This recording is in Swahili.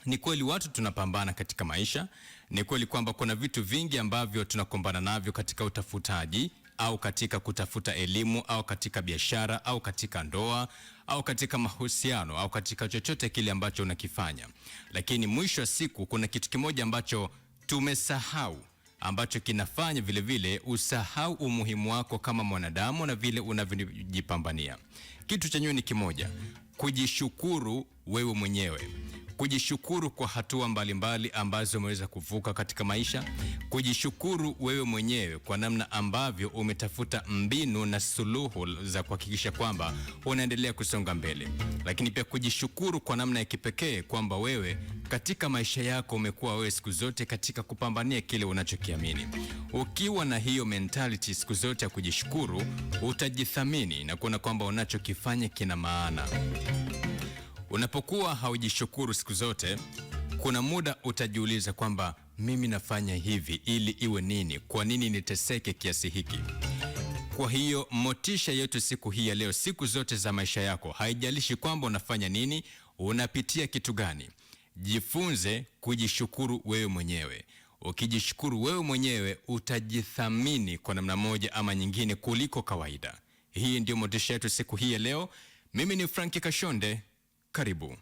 Ni kweli watu tunapambana katika maisha. Ni kweli kwamba kuna vitu vingi ambavyo tunakumbana navyo katika utafutaji au katika kutafuta elimu au katika biashara au katika ndoa au katika mahusiano au katika chochote kile ambacho unakifanya. Lakini mwisho wa siku kuna kitu kimoja ambacho tumesahau, ambacho kinafanya vile vile usahau umuhimu wako kama mwanadamu na vile unavyojipambania. Kitu chenyewe ni kimoja: kujishukuru wewe mwenyewe. Kujishukuru kwa hatua mbalimbali ambazo umeweza kuvuka katika maisha. Kujishukuru wewe mwenyewe kwa namna ambavyo umetafuta mbinu na suluhu za kuhakikisha kwamba unaendelea kusonga mbele. Lakini pia kujishukuru kwa namna ya kipekee kwamba wewe katika maisha yako umekuwa wewe siku zote katika kupambania kile unachokiamini. Ukiwa na hiyo mentality siku zote ya kujishukuru, utajithamini na kuona kwamba unachokifanya kina maana. Unapokuwa haujishukuru siku zote, kuna muda utajiuliza kwamba mimi nafanya hivi ili iwe nini? Kwa nini niteseke kiasi hiki? Kwa hiyo motisha yetu siku hii ya leo, siku zote za maisha yako, haijalishi kwamba unafanya nini, unapitia kitu gani, jifunze kujishukuru wewe mwenyewe. Ukijishukuru wewe mwenyewe, utajithamini kwa namna moja ama nyingine kuliko kawaida. Hii ndio motisha yetu siku hii ya leo. Mimi ni Frankie Kashonde. Karibu.